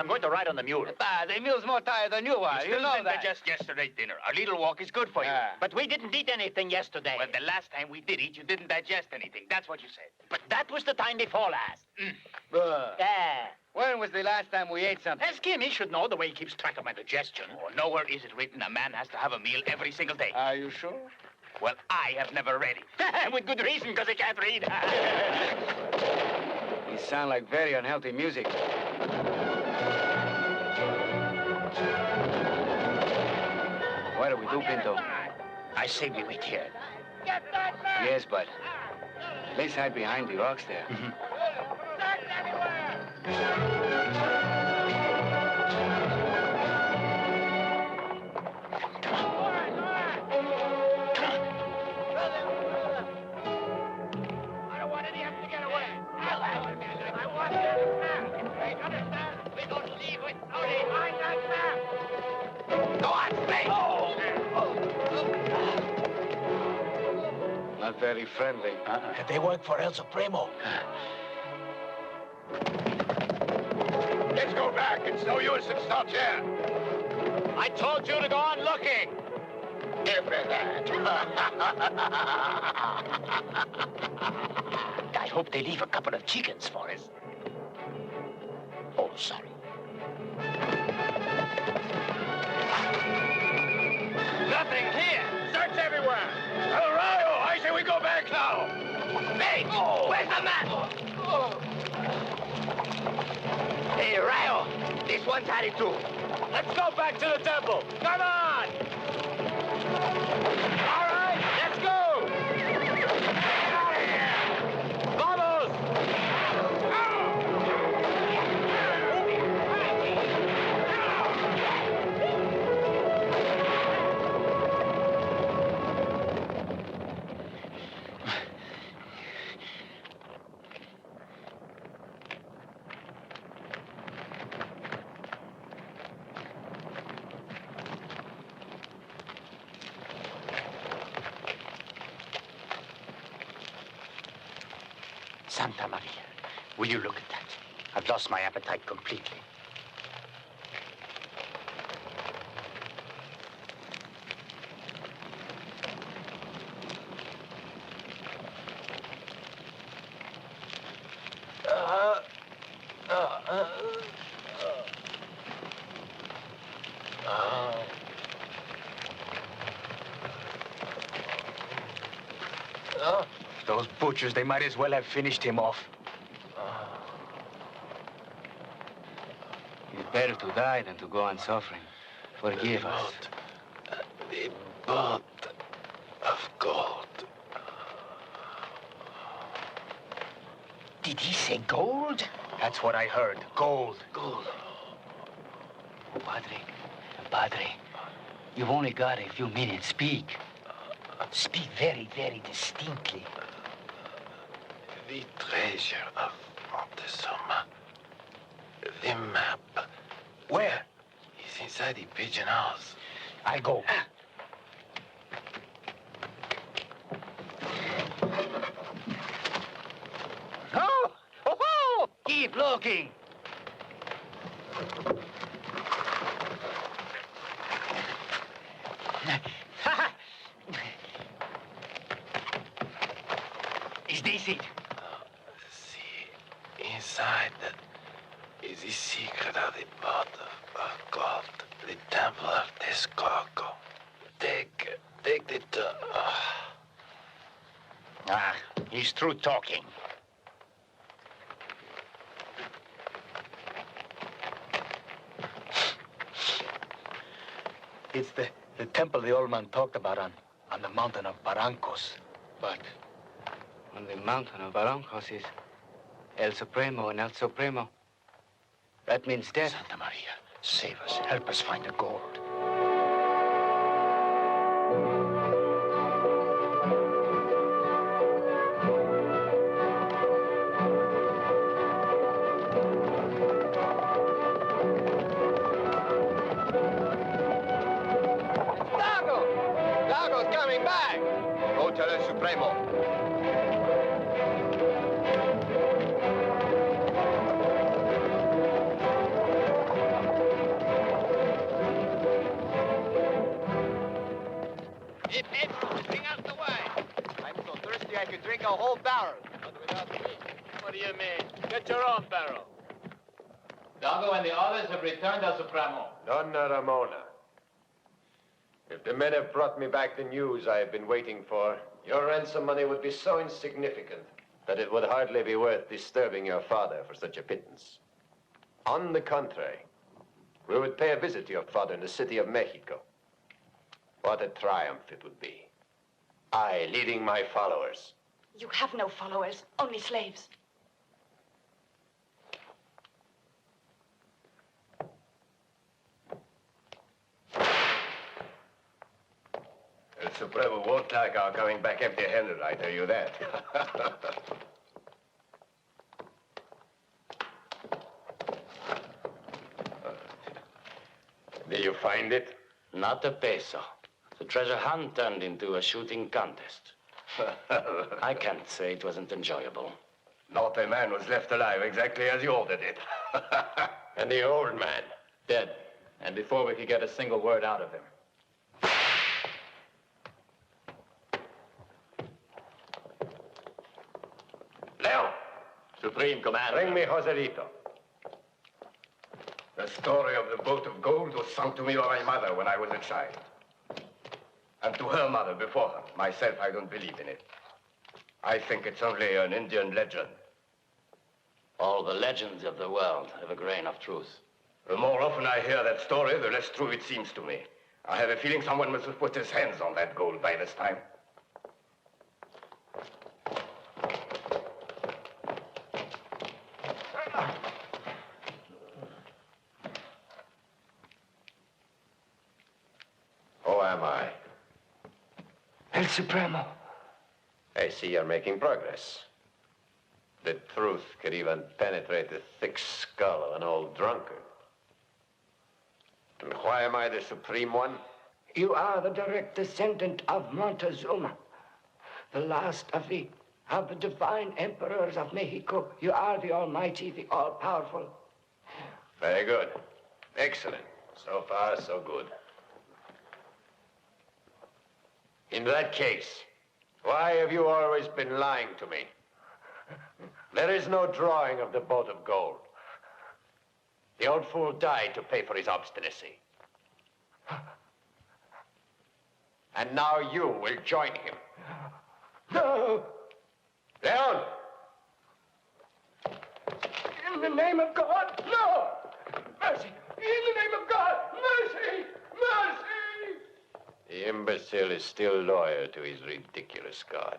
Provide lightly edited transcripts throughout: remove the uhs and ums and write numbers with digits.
I'm going to ride on the mule. The mule's more tired than you are. You know that. Just yesterday's dinner. A little walk is good for you. But we didn't eat anything yesterday. Well, the last time we did eat, you didn't digest anything. That's what you said. But that was the time before last. When was the last time we ate something? Ask him. He should know the way he keeps track of my digestion. Oh, nowhere is it written a man has to have a meal every single day. Are you sure? Well, I have never read it. With good reason, because I can't read. You sound like very unhealthy music. What do we do, Pinto? I say we wait here. Yes, but let's hide behind the rocks there. Not very friendly. They work for El Supremo. Let's go back. It's no use in stop here. I told you to go on looking. I hope they leave a couple of chickens for us. Oh, sorry. Nothing here. Search everywhere. El Rayo, I say we go back now. Hey, where's the man? Hey, Rayo, this one's had it too. Let's go back to the temple. Come on! All right, let's go! Get out of here! Vamos! Santa Maria, will you look at that? I've lost my appetite completely. Those butchers, they might as well have finished him off. It's better to die than to go on suffering. Forgive us. The boat of gold. Did he say gold? That's what I heard. Gold. Gold. Oh, Padre, you've only got a few minutes. Speak. Speak very, very distinctly. The treasure of Montezuma. The map. Where? It's inside the pigeon house. I'll go. Oh! Oh! Keep looking. Is this it? See, inside is the secret of the pot of gold, the temple of Texcoco. Take the He's through talking. It's the temple the old man talked about on the mountain of Barrancos. But On the mountain of Barrancos is El Supremo, and El Supremo, that means death. Santa Maria, save us. Help us find the gold. Dago's coming back. Go tell El Supremo. whole barrel. What do you mean? Get your own barrel. Dongo and the others have returned al Supremo. Donna Ramona, if the men have brought me back the news I have been waiting for, your ransom money would be so insignificant that it would hardly be worth disturbing your father for such a pittance. On the contrary, we would pay a visit to your father in the city of Mexico. What a triumph it would be. I leading my followers. You have no followers, only slaves. El Supremo won't like our coming back empty-handed, I tell you that. Did you find it? Not a peso. The treasure hunt turned into a shooting contest. I can't say it wasn't enjoyable. Not a man was left alive exactly as you ordered it. And the old man? Dead. And before we could get a single word out of him. Leon! Supreme Commander. Bring me Joselito. The story of the boat of gold was sung to me by my mother when I was a child. And to her mother before her. Myself, I don't believe in it. I think it's only an Indian legend. All the legends of the world have a grain of truth. The more often I hear that story, the less true it seems to me. I have a feeling someone must have put his hands on that gold by this time. Who am I? El Supremo. I see you're making progress. The truth could even penetrate the thick skull of an old drunkard. And why am I the supreme one? You are the direct descendant of Montezuma, the last of the divine emperors of Mexico. You are the almighty, the all-powerful. Very good. Excellent. So far, so good. In that case, why have you always been lying to me? There is no drawing of the boat of gold. The old fool died to pay for his obstinacy. And now you will join him. No! Leon! In the name of God, no! Mercy! In the name of God, mercy! Mercy! The imbecile is still loyal to his ridiculous God.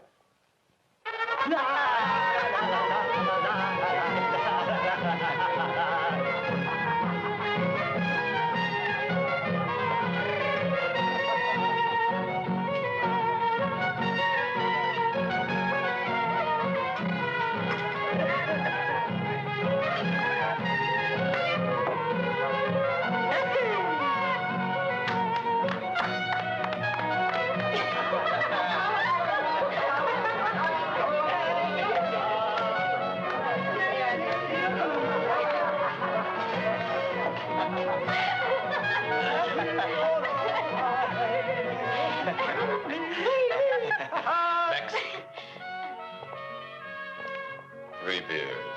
Three beers.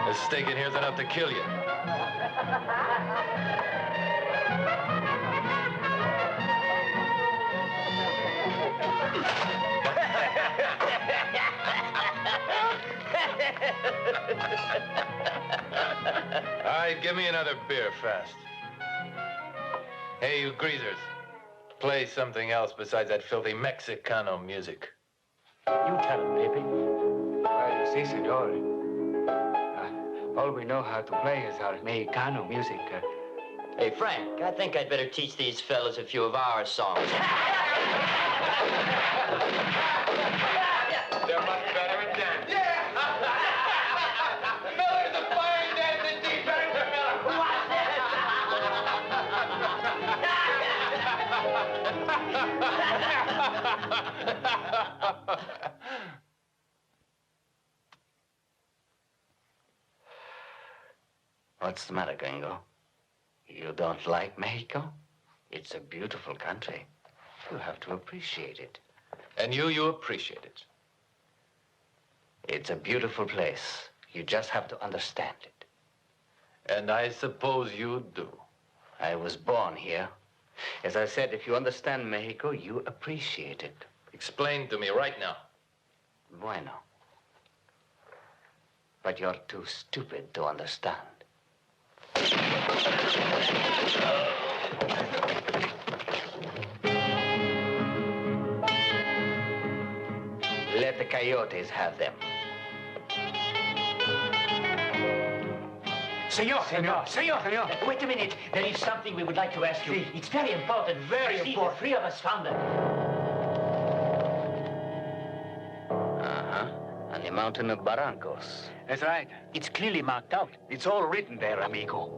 A steak in here's enough to kill you. All right, give me another beer fast. Hey, you greasers. Play something else besides that filthy Mexicano music. You tell him, Pepe. Well, si, senor. All we know how to play is our Mexicano music. Hey, Frank, I think I'd better teach these fellas a few of our songs. They're much better at dancing. Yeah! Miller's a fine dancing teacher. Miller. Watch What's the matter, Gringo? You don't like Mexico? It's a beautiful country. You have to appreciate it. And you appreciate it. It's a beautiful place. You just have to understand it. And I suppose you do. I was born here. As I said, if you understand Mexico, you appreciate it. Explain to me right now. Bueno. But you're too stupid to understand. Let the coyotes have them. Senor. Wait a minute. There is something we would like to ask you. It's very important. Very important. The three of us found them. On the mountain of Barrancos. That's right. It's clearly marked out. It's all written there, amigo.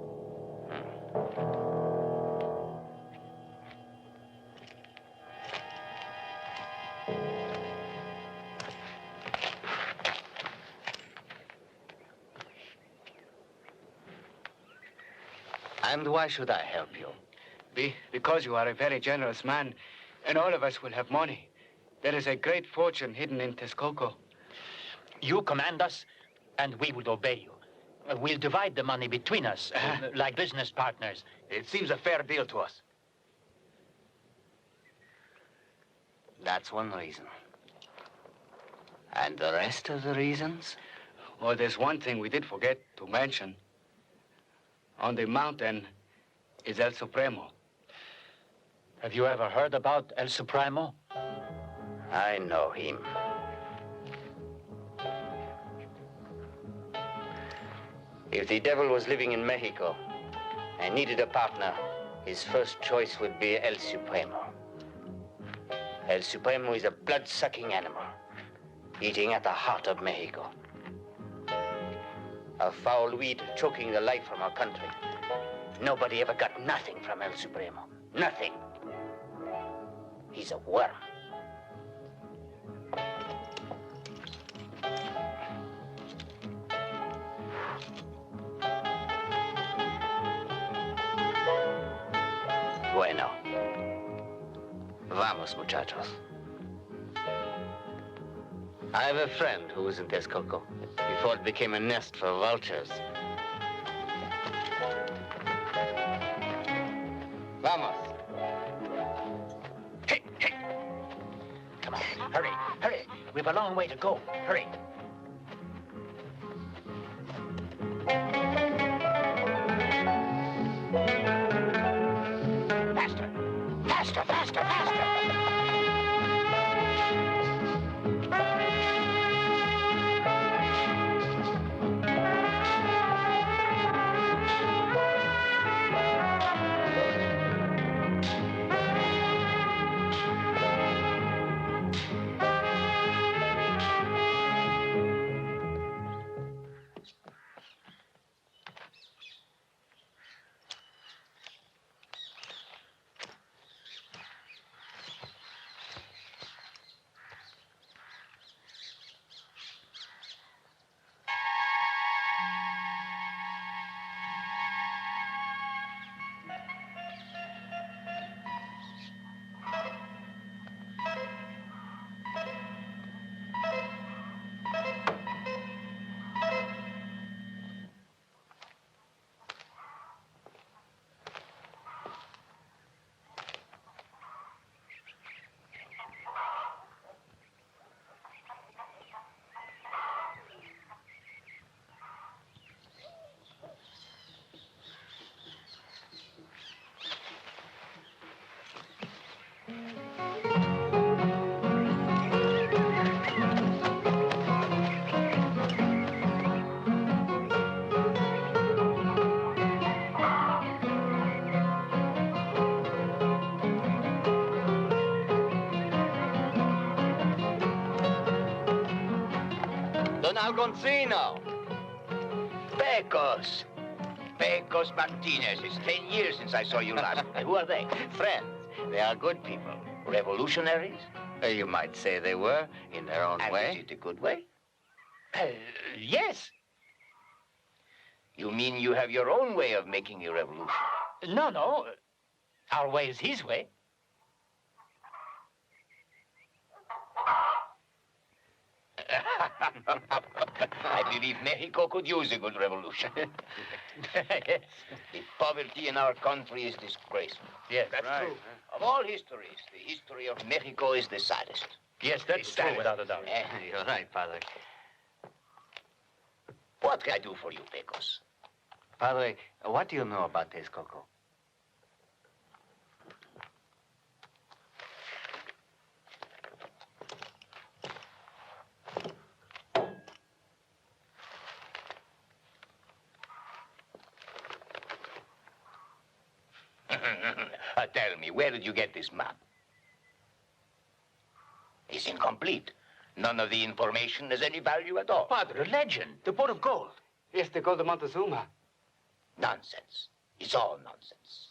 And why should I help you? Because you are a very generous man, and all of us will have money. There is a great fortune hidden in Texcoco. You command us, and we will obey you. We'll divide the money between us, like business partners. It seems a fair deal to us. That's one reason. And the rest of the reasons? Oh, there's one thing we did forget to mention. On the mountain is El Supremo. Have you ever heard about El Supremo? I know him. If the devil was living in Mexico and needed a partner, his first choice would be El Supremo. El Supremo is a blood-sucking animal, eating at the heart of Mexico. A foul weed choking the life from our country. Nobody ever got nothing from El Supremo. Nothing. He's a worm. Bueno. Vamos, muchachos. I have a friend who was in Texcoco before it became a nest for vultures. Vamos. Hey! Come on, hurry. We've a long way to go. Hurry. Faster. Algoncino. Pecos. Pecos Martinez. It's 10 years since I saw you last. Who are they? Friends. They are good people. Revolutionaries? You might say they were, in their own way. Is it a good way? Yes. You mean you have your own way of making a revolution? No, no. Our way is his way. I believe Mexico could use a good revolution. Yes. The poverty in our country is disgraceful. Yes, That's right. true. Of all histories, the history of Mexico is the saddest. Yes, that's true, without a doubt. You're right, Padre. What can I do for you, Pecos? Padre, what do you know about Texcoco? Tell me, where did you get this map? It's incomplete. None of the information has any value at all. Padre, a legend. The pot of gold. Yes, the gold of Montezuma. Nonsense. It's all nonsense.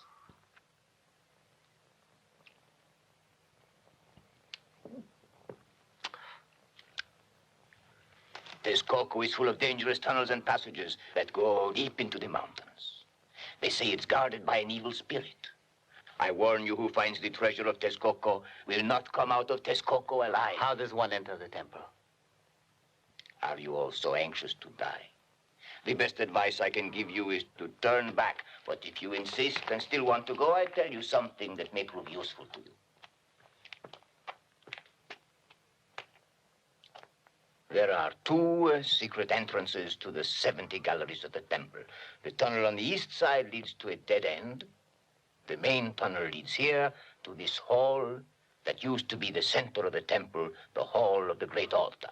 Texcoco is full of dangerous tunnels and passages that go deep into the mountains. They say it's guarded by an evil spirit. I warn you, who finds the treasure of Texcoco will not come out of Texcoco alive. How does one enter the temple? Are you all so anxious to die? The best advice I can give you is to turn back. But if you insist and still want to go, I tell you something that may prove useful to you. There are two secret entrances to the 70 galleries of the temple. The tunnel on the east side leads to a dead end. The main tunnel leads here to this hall that used to be the center of the temple, the hall of the great altar.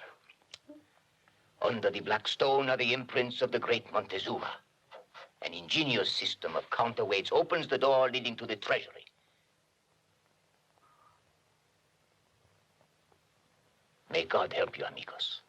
Under the black stone are the imprints of the great Montezuma. An ingenious system of counterweights opens the door leading to the treasury. May God help you, amigos.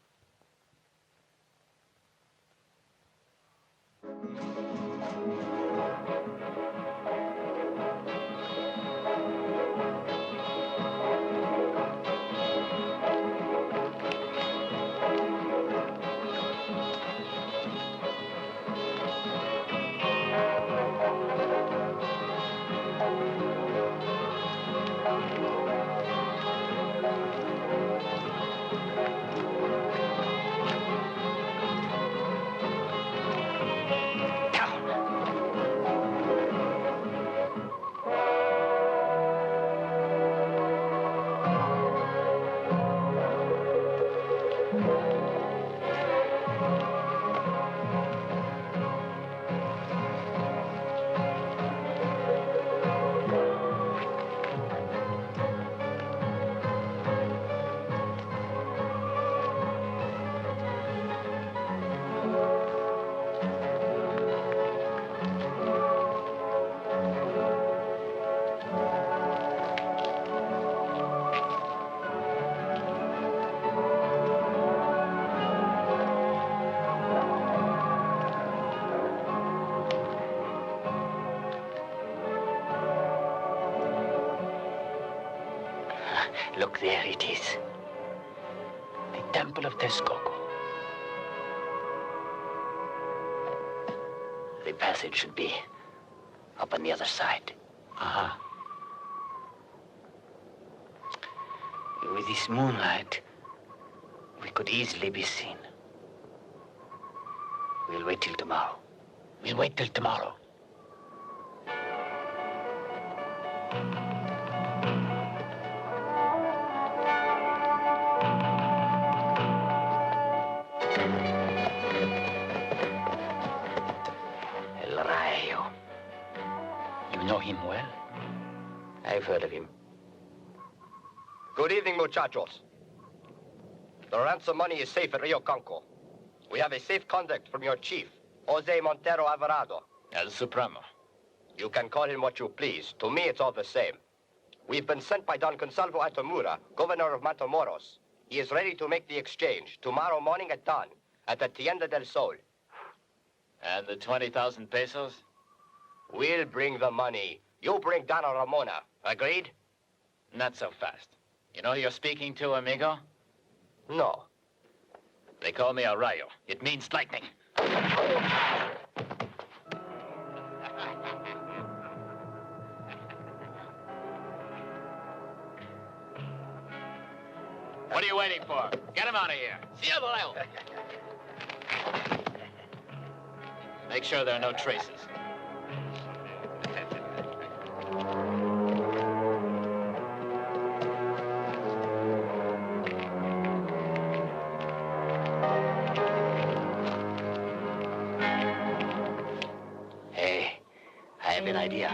Look, there it is. The Temple of Texcoco. The passage should be up on the other side. Uh-huh. With this moonlight, we could easily be seen. We'll wait till tomorrow. We'll wait till tomorrow. Know him well? I've heard of him. Good evening, muchachos. The ransom money is safe at Rio Canco. We have a safe conduct from your chief, Jose Montero Alvarado. El Supremo. You can call him what you please. To me, it's all the same. We've been sent by Don Consalvo Altamura, governor of Matamoros. He is ready to make the exchange tomorrow morning at dawn at the Tienda del Sol. And the 20,000 pesos? We'll bring the money. You bring Donna Ramona. Agreed? Not so fast. You know who you're speaking to, amigo? No. They call me a rayo. It means lightning. What are you waiting for? Get him out of here. Make sure there are no traces. Hey, I have an idea.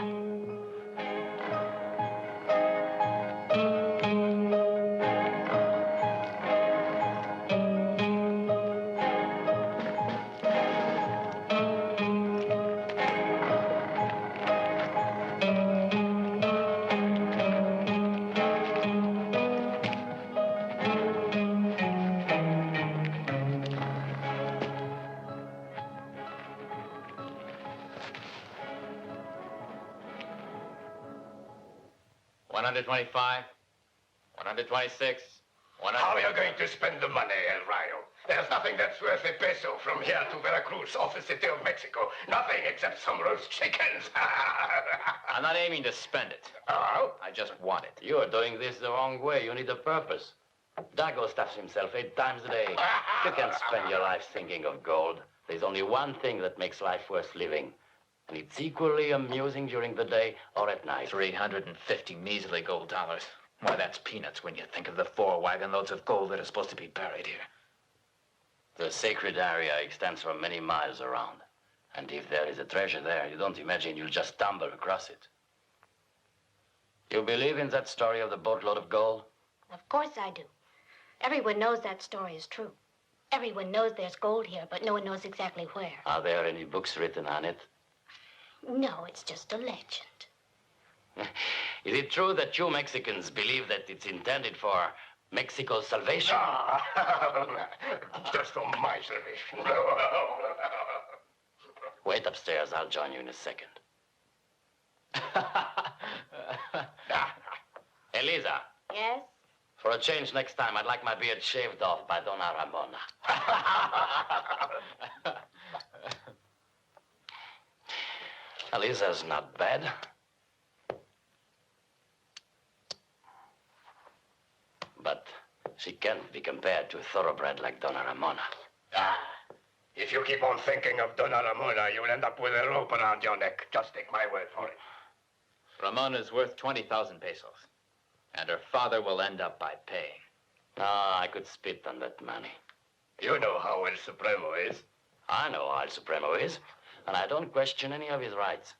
$125, $126, How are you going to spend the money, El Rayo? There's nothing that's worth a peso from here to Veracruz off the city of Mexico. Nothing except some roast chickens. I'm not aiming to spend it. Oh? I just want it. You're doing this the wrong way. You need a purpose. Dago stuffs himself 8 times a day. You can't spend your life thinking of gold. There's only one thing that makes life worth living. And it's equally amusing during the day or at night. 350 measly gold dollars. Why, that's peanuts when you think of the 4 wagon loads of gold that are supposed to be buried here. The sacred area extends for many miles around. And if there is a treasure there, you don't imagine you'll just stumble across it. You believe in that story of the boatload of gold? Of course I do. Everyone knows that story is true. Everyone knows there's gold here, but no one knows exactly where. Are there any books written on it? No, it's just a legend. Is it true that you Mexicans believe that it's intended for Mexico's salvation? Just for my salvation. Wait upstairs. I'll join you in a second. Eliza. Yes? For a change next time, I'd like my beard shaved off by Donna Ramona. Eliza's not bad. But she can't be compared to a thoroughbred like Donna Ramona. If you keep on thinking of Donna Ramona, you'll end up with a rope around your neck. Just take my word for it. Ramona's worth 20,000 pesos. And her father will end up by paying. Ah, I could spit on that money. You know how El Supremo is. I know how El Supremo is, and I don't question any of his rights.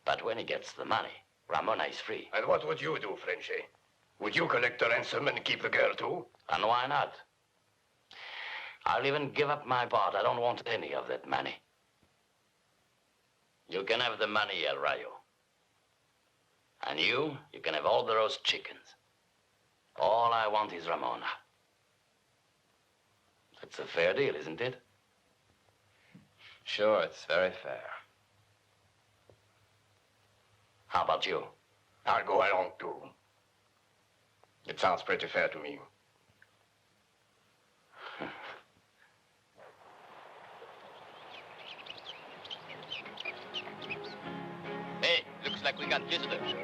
But when he gets the money, Ramona is free. And what would you do, Frenchy? Would you collect the ransom and keep the girl, too? And why not? I'll even give up my part. I don't want any of that money. You can have the money, El Rayo. And you can have all the roast chickens. All I want is Ramona. That's a fair deal, isn't it? Sure, it's very fair. How about you? I'll go along, too. It sounds pretty fair to me. Hey, looks like we got visitors.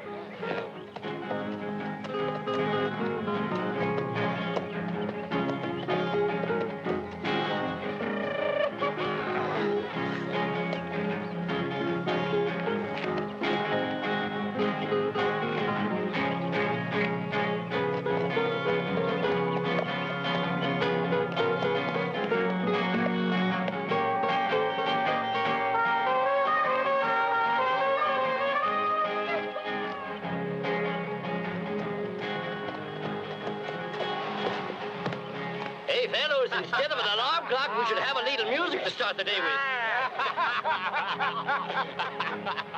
Instead of an alarm clock, we should have a little music to start the day with.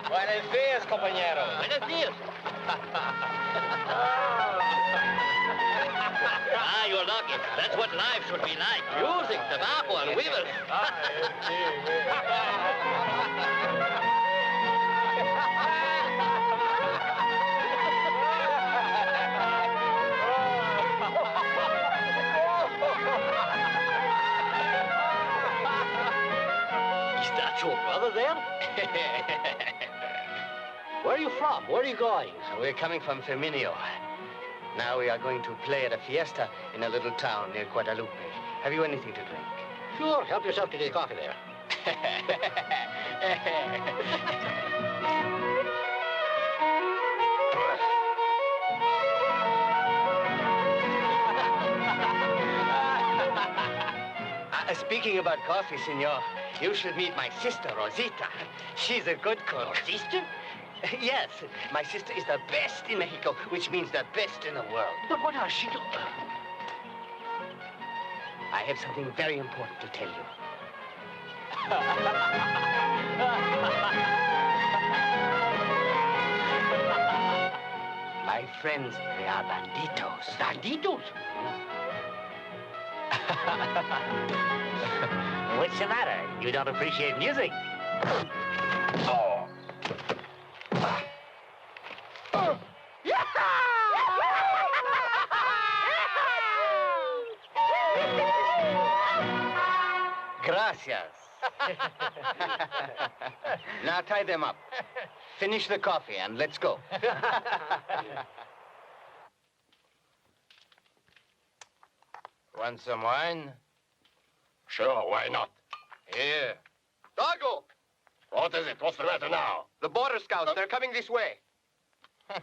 Buenos días, compañero. Buenos días. You're lucky. That's what life should be like. Music, tobacco, and weavers. Your brother then? Where are you from? Where are you going? We're coming from Firminio. Now we are going to play at a fiesta in a little town near Guadalupe. Have you anything to drink? Sure, help yourself to the coffee there. Speaking about coffee, senor, you should meet my sister, Rosita. She's a good cook. Your sister? Yes, my sister is the best in Mexico, which means the best in the world. But what does she do? I have something very important to tell you. My friends, they are banditos. Banditos? What's the matter? You don't appreciate music? Oh. Gracias. Now tie them up. Finish the coffee and let's go. Want some wine? Sure, why not? Here. Dago! What is it? What's the matter now? The border scouts, they're coming this way. Let's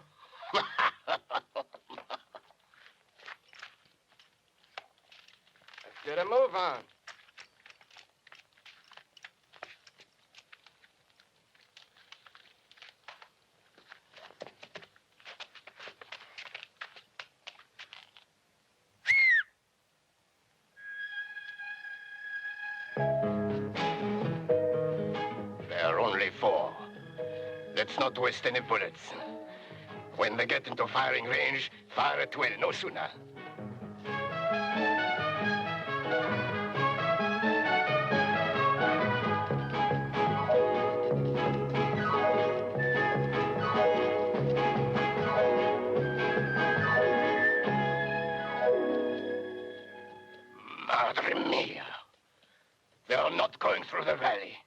get a move on. Let's not waste any bullets. When they get into firing range, fire at will, no sooner. Madre mia. They are not going through the valley.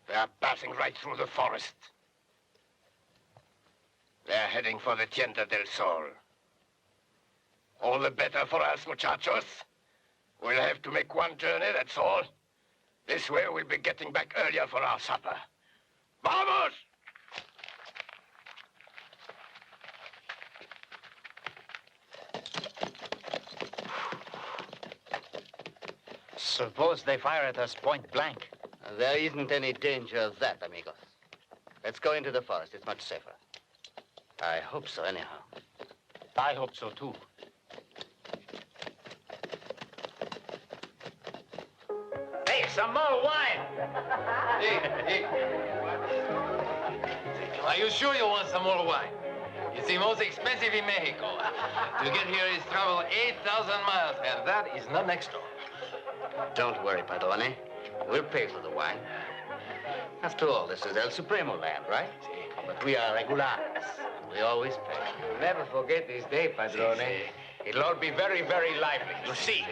They are passing right through the forest. They're heading for the Tienda del Sol. All the better for us, muchachos. We'll have to make one journey, that's all. This way we'll be getting back earlier for our supper. Vamos! Suppose they fire at us point blank. There isn't any danger of that, amigos. Let's go into the forest. It's much safer. I hope so, anyhow. I hope so, too. Hey, some more wine! Hey. Are you sure you want some more wine? It's the most expensive in Mexico. To get here is travel 8,000 miles, and that is not next door. Don't worry, Padrone. We'll pay for the wine. After all, this is El Supremo land, right? But we are regulares. We always pay. You'll never forget this day, Padrone. It'll all be very, very lively. You see.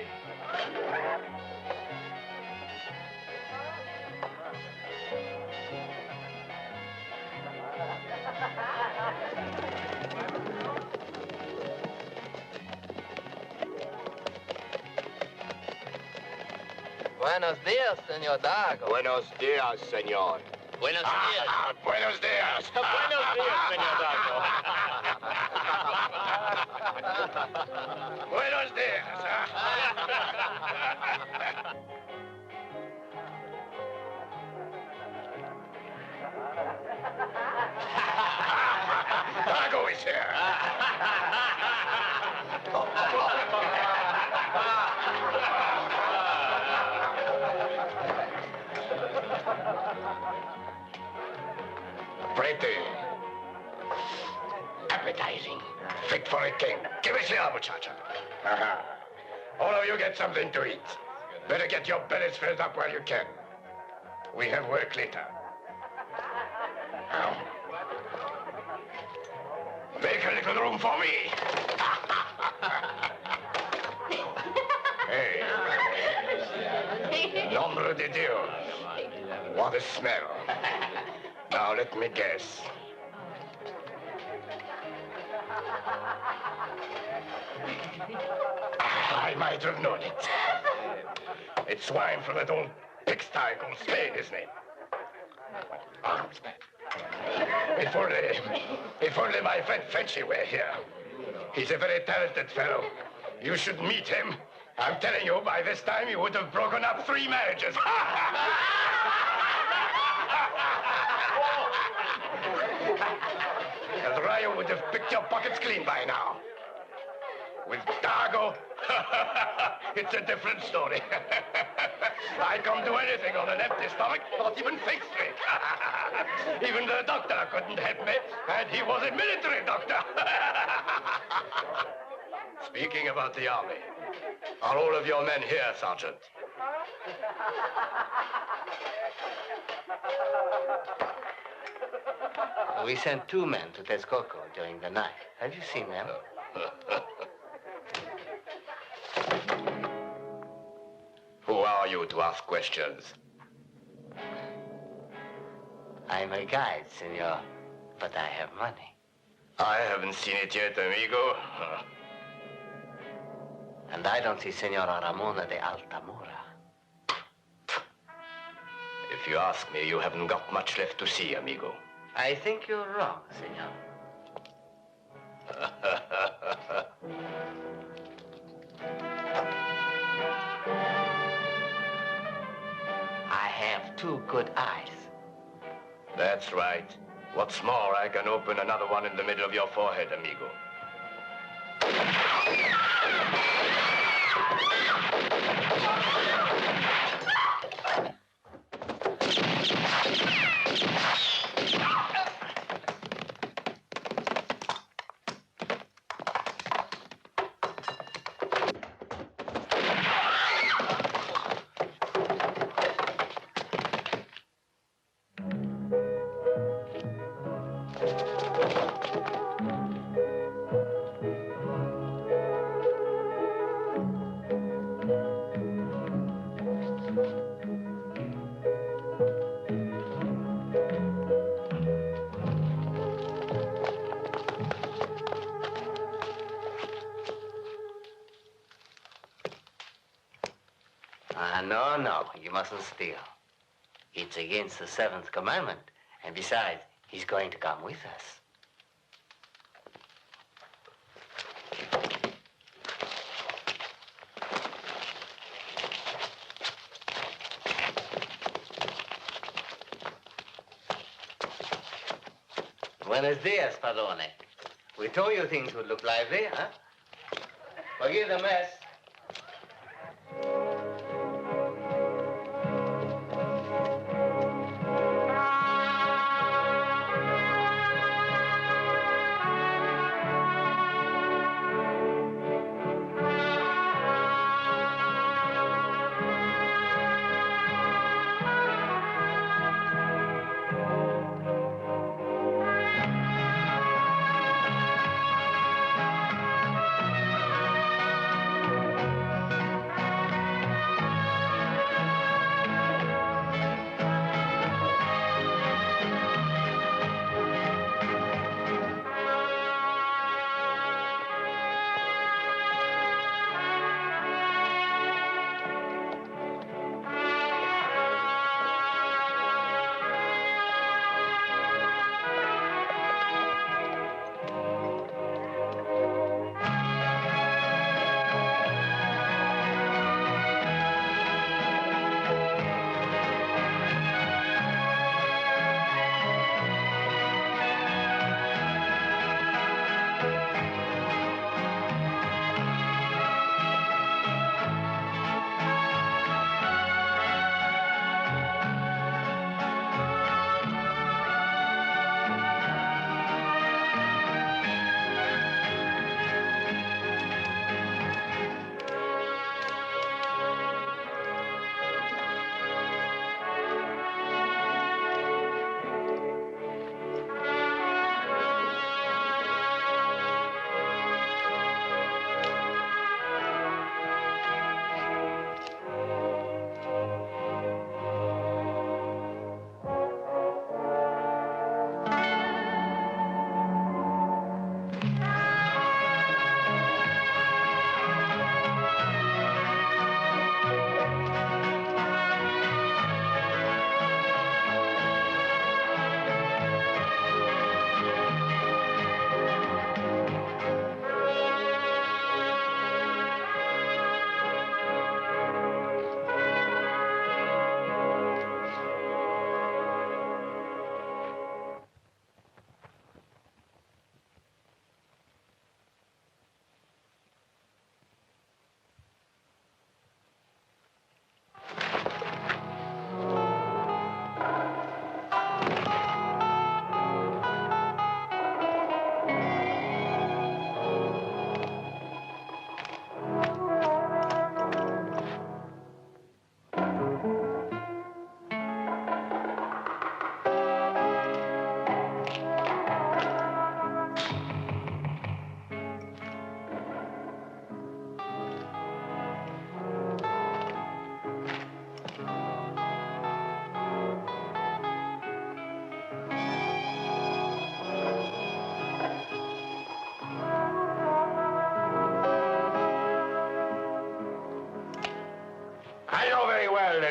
Buenos dias, Senor Dago. Buenos dias, senor. Buenos dias. Buenos dias. Buenos dias, Senor Dago. Buenos dias. Dago is here. Pretty. Appetizing. Fit for a king. Give us here, muchacha. All of you get something to eat. Better get your bellies filled up while you can. We have work later. Make a little room for me. Hey. Nombre de Dios. What a smell. Now let me guess. I might have known it. It's wine from that old pigsty called Spain, isn't it? If only my friend Frenchy were here. He's a very talented fellow. You should meet him. I'm telling you, by this time, you would have broken up 3 marriages. And Rayo would have picked your pockets clean by now. With Dago, it's a different story. I can't do anything on an empty stomach, not even think straight. Even the doctor couldn't help me, and he was a military doctor. Speaking about the army, are all of your men here, Sergeant? We sent 2 men to Texcoco during the night. Have you seen them? Who are you to ask questions? I'm a guide, senor, but I have money. I haven't seen it yet, amigo. And I don't see Senora Ramona de Altamura. If you ask me, you haven't got much left to see, amigo. I think you're wrong, senor. I have 2 good eyes. That's right. What's more, I can open another one in the middle of your forehead, amigo. No, you mustn't steal. It's against the 7th commandment. And besides, he's going to come with us. Buenos dias, padrone. We told you things would look lively, huh? Forgive the mess.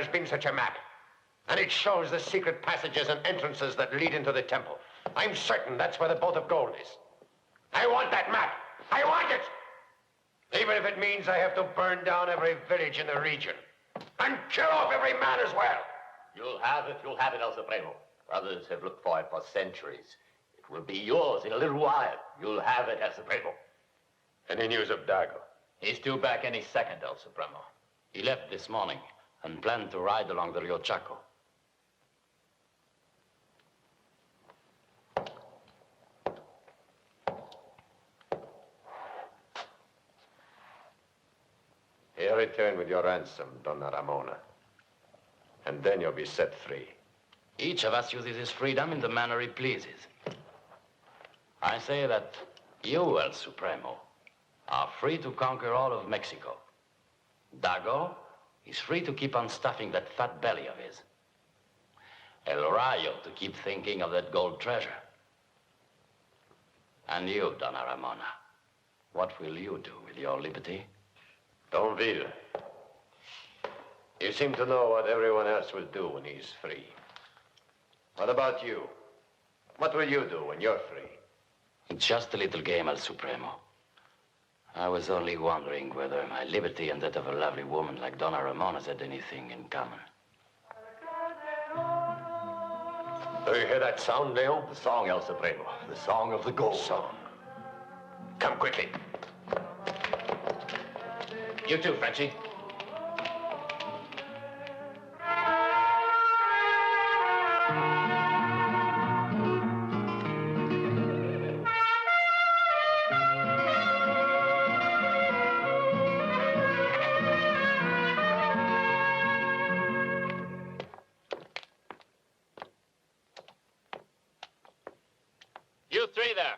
there's been such a map. And it shows the secret passages and entrances that lead into the temple. I'm certain that's where the boat of gold is. I want that map. I want it! Even if it means I have to burn down every village in the region. And kill off every man as well. You'll have it, El Supremo. Others have looked for it for centuries. It will be yours in a little while. You'll have it, El Supremo. Any news of Dago? He's due back any second, El Supremo. He left this morning and planned to ride along the Rio Chaco. He'll return with your ransom, Donna Ramona. And then you'll be set free. Each of us uses his freedom in the manner he pleases. I say that you, El Supremo, are free to conquer all of Mexico. Dago is free to keep on stuffing that fat belly of his. El Rayo to keep thinking of that gold treasure. And you, Donna Ramona, what will you do with your liberty? Don Villa. You seem to know what everyone else will do when he's free. What about you? What will you do when you're free? It's just a little game, El Supremo. I was only wondering whether my liberty and that of a lovely woman like Donna Ramona's had anything in common. Do you hear that sound, Leon? The song, El Supremo. The song of the gold. Song. Come quickly. You too, Frenchie. You three there.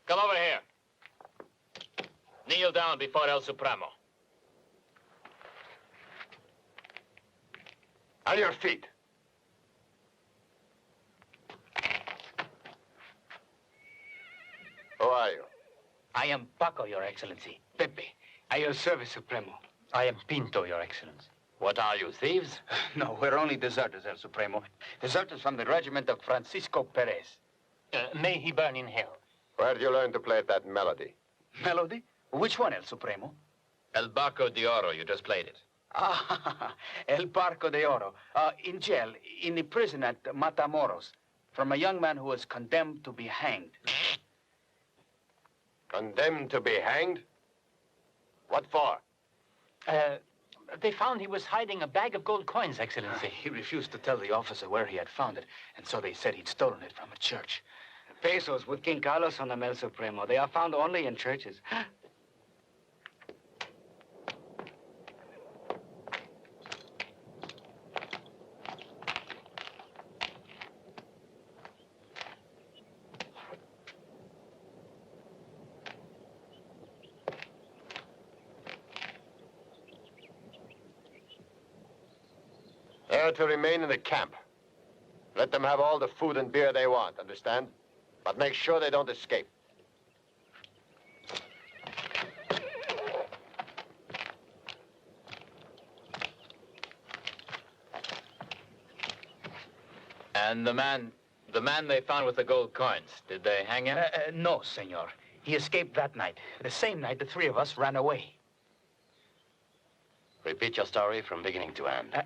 Come over here. Kneel down before El Supremo. On your feet. Who are you? I am Paco, Your Excellency. Pepe, at your service, Supremo. I am Pinto, Your Excellency. What are you, thieves? No, we're only deserters, El Supremo. Deserters from the regiment of Francisco Perez. May he burn in hell. Where did you learn to play that melody? Melody? Which one, El Supremo? El Barco de Oro, you just played it. Ah, El Barco de Oro. In jail, in the prison at Matamoros, from a young man who was condemned to be hanged. Condemned to be hanged? What for? They found he was hiding a bag of gold coins, Excellency. He refused to tell the officer where he had found it, and so they said he'd stolen it from a church. Pesos with King Carlos on them, El Supremo. They are found only in churches. They are to remain in the camp. Let them have all the food and beer they want, understand? But make sure they don't escape. And the man they found with the gold coins, did they hang him? No, senor. He escaped that night. The same night the three of us ran away. Repeat your story from beginning to end.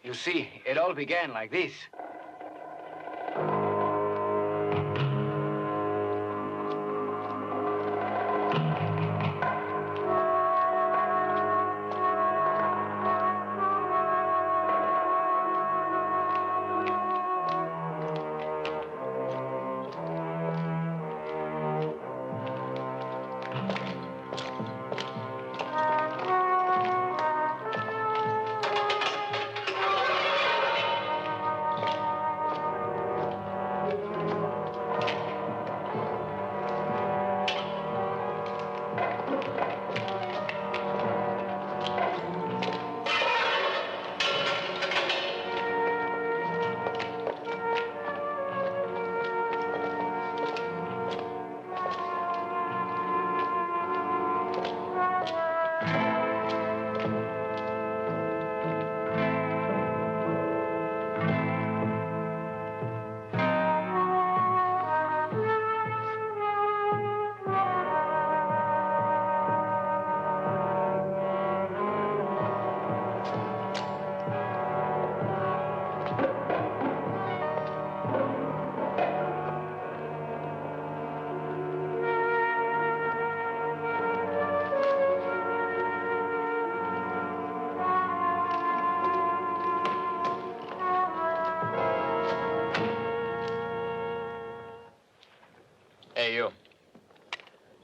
You see, it all began like this.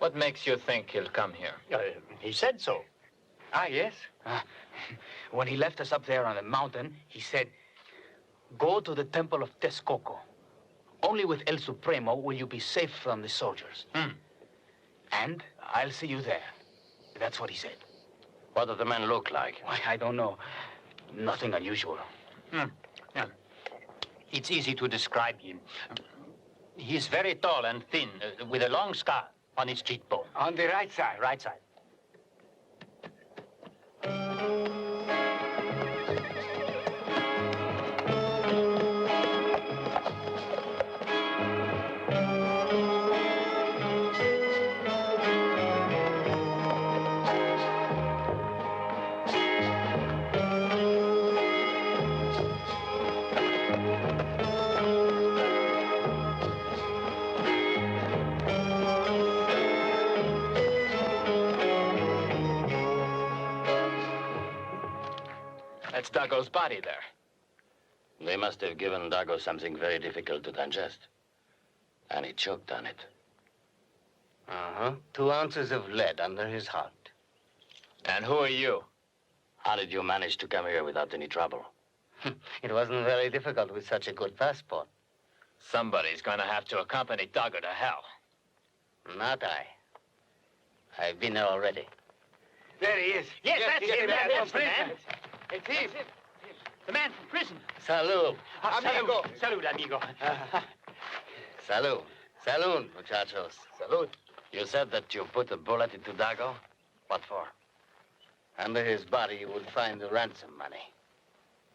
What makes you think he'll come here? He said so. Ah, yes. When he left us up there on the mountain, he said, go to the temple of Texcoco. Only with El Supremo will you be safe from the soldiers. And I'll see you there. That's what he said. What does the man look like? Why, I don't know. Nothing unusual. Yeah. It's easy to describe him. He's very tall and thin, with a long scar on his cheekbone. On the right side. Right side. That's Dago's body there. They must have given Dago something very difficult to digest. And he choked on it. 2 ounces of lead under his heart. And who are you? How did you manage to come here without any trouble? It wasn't very difficult with such a good passport. Somebody's going to have to accompany Dago to hell. Not I. I've been there already. There he is. Yes, that's him. That's the man. It's him. The man from prison. Salud. Amigo. Salud, amigo. Salud. Salud, muchachos. Salud. You said that you put a bullet into Dago? What for? Under his body, you will find the ransom money.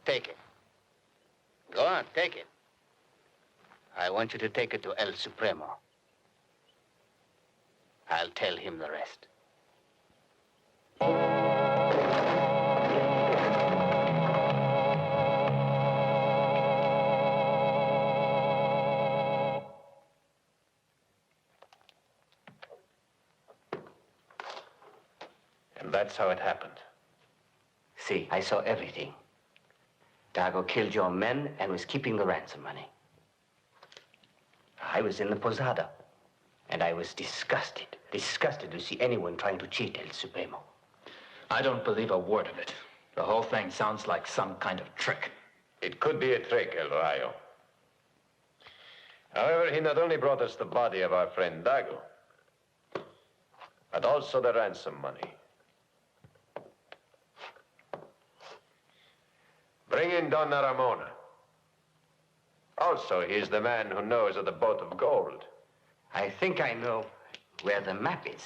Take it. Go on, take it. I want you to take it to El Supremo. I'll tell him the rest. And that's how it happened. See, I saw everything. Dago killed your men and was keeping the ransom money. I was in the posada, and I was disgusted to see anyone trying to cheat El Supremo. I don't believe a word of it. The whole thing sounds like some kind of trick. It could be a trick, El Rayo. However, he not only brought us the body of our friend Dago, but also the ransom money. Bring in Donna Ramona. Also, he's the man who knows of the boat of gold. I think I know where the map is.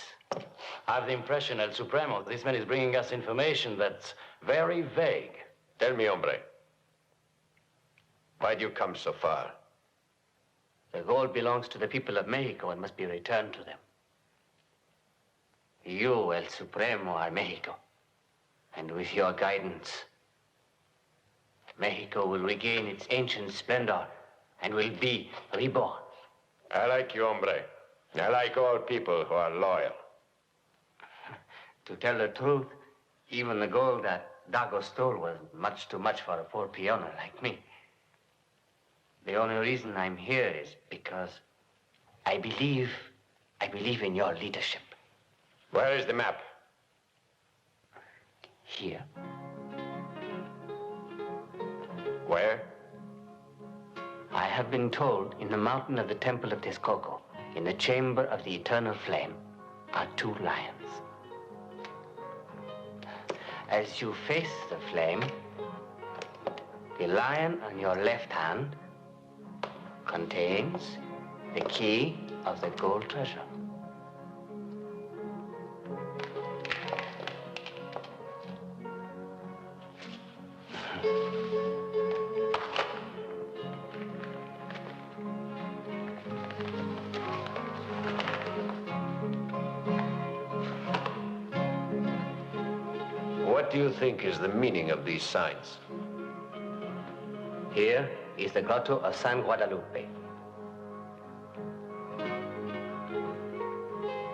I have the impression, El Supremo, this man is bringing us information that's very vague. Tell me, hombre, why'd you come so far? The gold belongs to the people of Mexico and must be returned to them. You, El Supremo, are Mexico. And with your guidance, Mexico will regain its ancient splendor and will be reborn. I like you, hombre. I like all people who are loyal. To tell the truth, even the gold that Dago stole was much too much for a poor peoner like me. The only reason I'm here is because I believe in your leadership. Where is the map? Here. Where? I have been told in the mountain of the Temple of Texcoco, in the chamber of the eternal flame, are 2 lions. As you face the flame, the lion on your left hand contains the key of the gold treasure. What do you think is the meaning of these signs? Here is the grotto of San Guadalupe.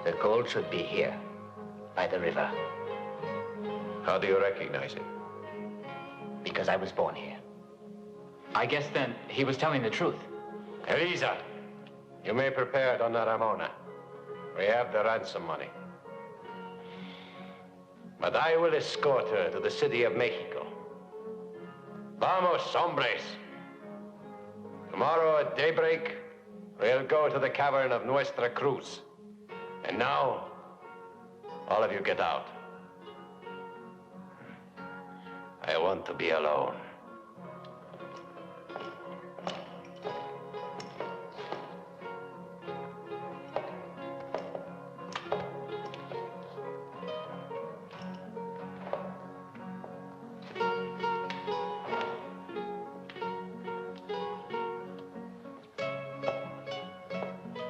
The gold should be here, by the river. How do you recognize it? Because I was born here. I guess then he was telling the truth. Crisa, you may prepare Donna Ramona. We have the ransom money. But I will escort her to the city of Mexico. Vamos, hombres. Tomorrow at daybreak, we'll go to the cavern of Nuestra Cruz. And now, all of you get out. I want to be alone.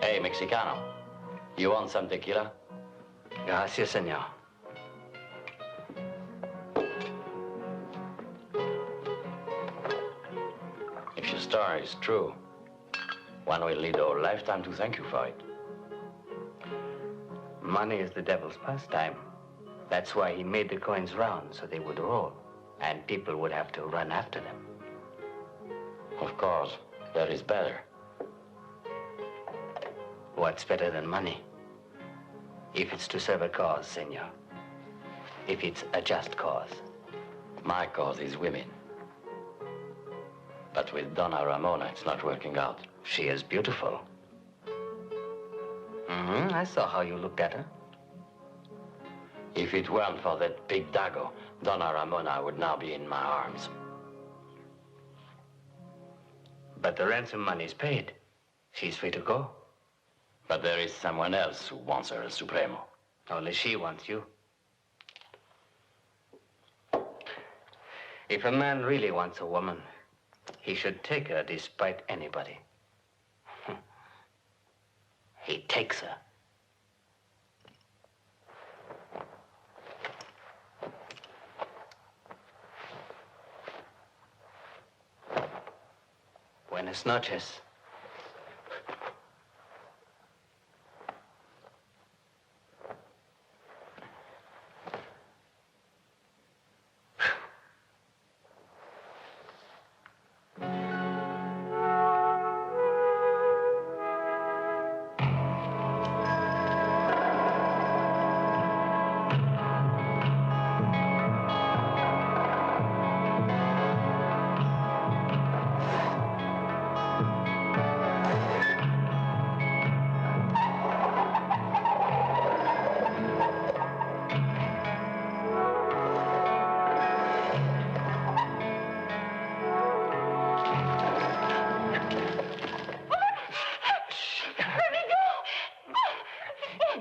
Hey, Mexicano, you want some tequila? Gracias, senor. If your story is true, one will need a whole lifetime to thank you for it. Money is the devil's pastime. That's why he made the coins round, so they would roll, and people would have to run after them. Of course, that is better. What's better than money? If it's to serve a cause, senor. If it's a just cause. My cause is women. But with Donna Ramona, it's not working out. She is beautiful. I saw how you looked at her. If it weren't for that big Dago, Donna Ramona would now be in my arms. But the ransom money's paid. She's free to go. But there is someone else who wants her as Supremo. Only she wants you. If a man really wants a woman, he should take her despite anybody. He takes her. Buenas noches.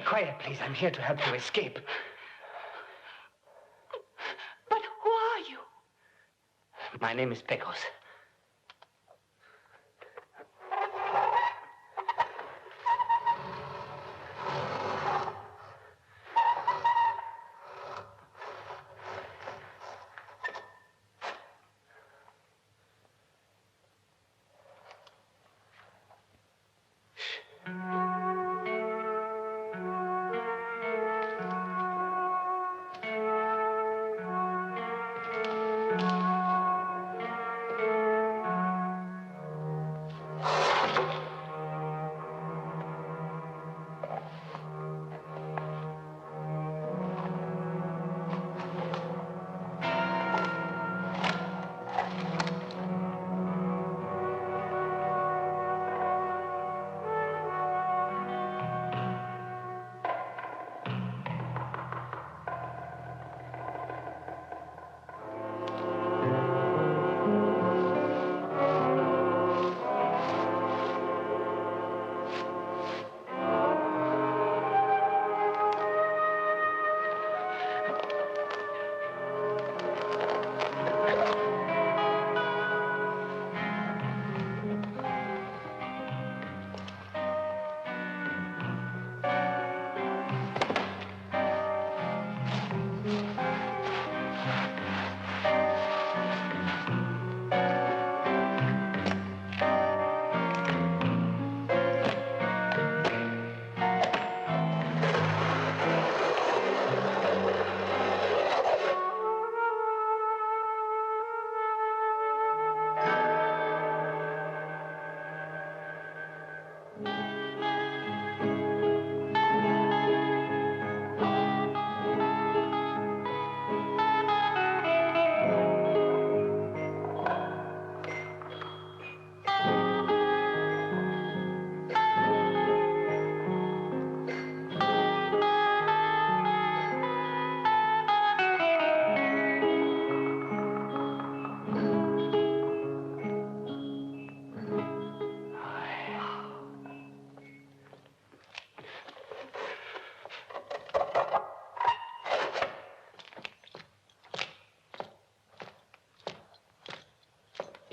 Quiet, please. I'm here to help you escape. But who are you? My name is Pecos.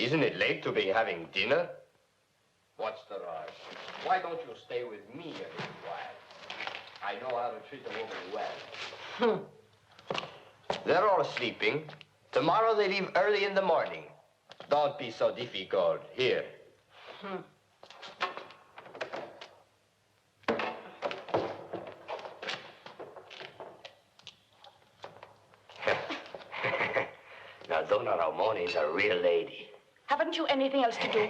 Isn't it late to be having dinner? What's the rush? Why don't you stay with me a little while? I know how to treat a woman well. They're all sleeping. Tomorrow they leave early in the morning. Don't be so difficult. Here. Now, Donna Ramona is a real lady. Haven't you anything else to do?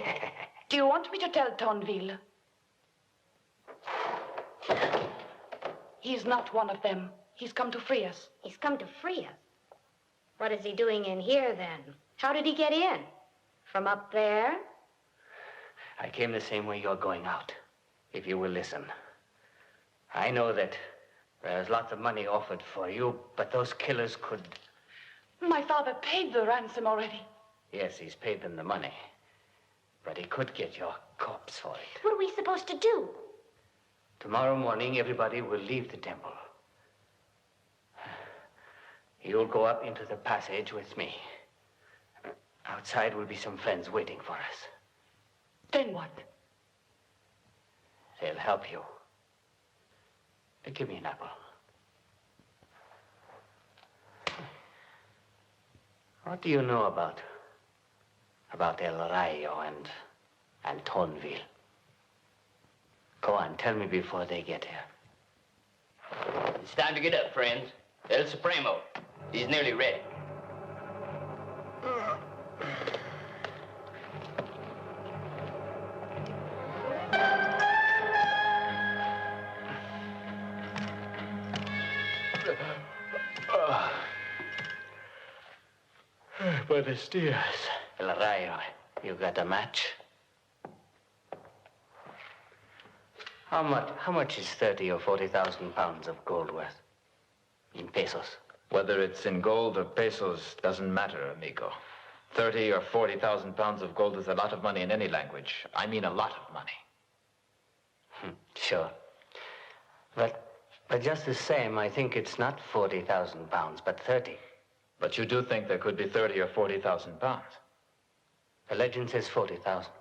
Do you want me to tell Tonville? He's not one of them. He's come to free us. He's come to free us. What is he doing in here, then? How did he get in? From up there? I came the same way you're going out, if you will listen. I know that there's lots of money offered for you, but those killers could... My father paid the ransom already. Yes, he's paid them the money. But he could get your corpse for it. What are we supposed to do? Tomorrow morning, everybody will leave the temple. You'll go up into the passage with me. Outside will be some friends waiting for us. Then what? They'll help you. Give me an apple. What do you know about El Rayo and Tonville? Go on, tell me before they get here. It's time to get up, friends. El Supremo. He's nearly ready. Buenos dias. El Rayo, you got a match? How much is 30 or 40,000 pounds of gold worth? In pesos. Whether it's in gold or pesos doesn't matter, amigo. 30 or 40,000 pounds of gold is a lot of money in any language. I mean a lot of money. Sure. But just the same, I think it's not 40,000 pounds, but 30. But you do think there could be 30 or 40,000 pounds? The legend says 40,000.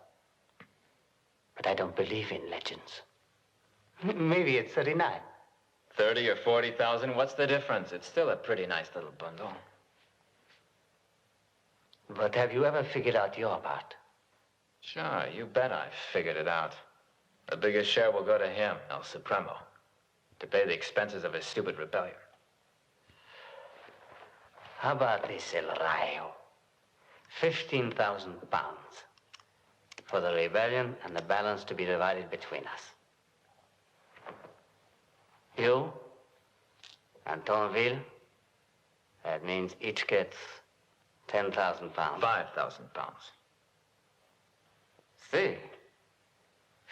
But I don't believe in legends. Maybe it's 39. 30 or 40,000, what's the difference? It's still a pretty nice little bundle. But have you ever figured out your part? Sure, you bet I've figured it out. The biggest share will go to him, El Supremo, to pay the expenses of his stupid rebellion. How about this, El Rayo? 15,000 pounds for the rebellion and the balance to be divided between us. You and Tonville, that means each gets 10,000 pounds. 5,000 pounds. See?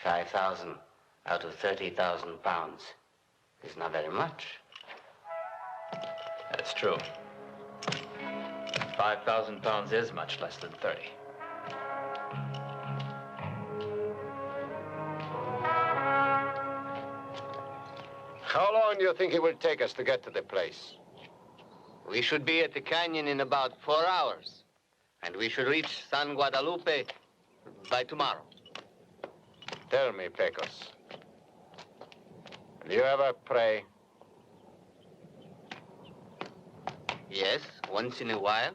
5,000 out of 30,000 pounds is not very much. That's true. 5,000 pounds is much less than 30. How long do you think it will take us to get to the place? We should be at the canyon in about 4 hours. And we should reach San Guadalupe by tomorrow. Tell me, Pecos. Do you ever pray? Yes, once in a while.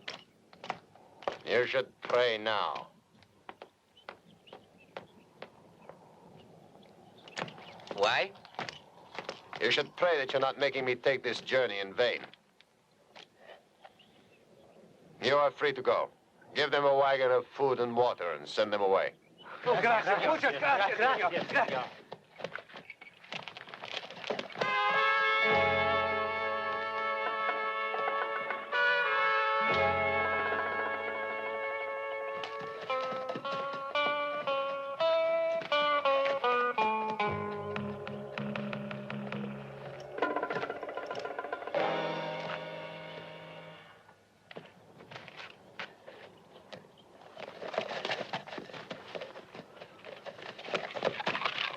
You should pray now. Why? You should pray that you're not making me take this journey in vain. You are free to go. Give them a wagon of food and water and send them away. Oh, gracias. Muchas gracias, señor. Gracias.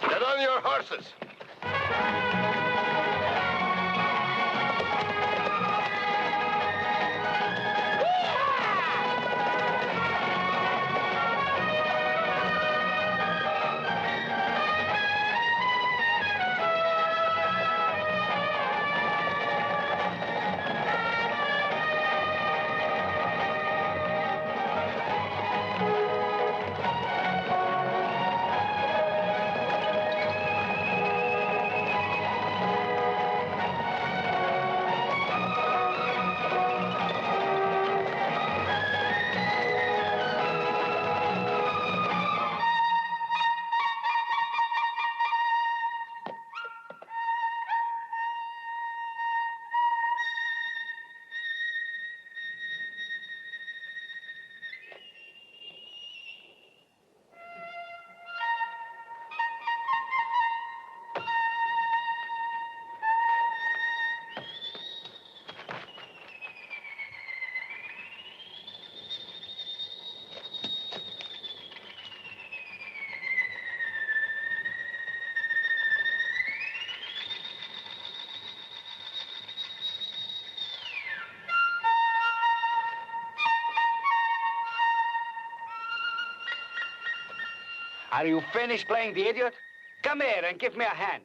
Get on your horses. Are you finished playing the idiot? Come here and give me a hand.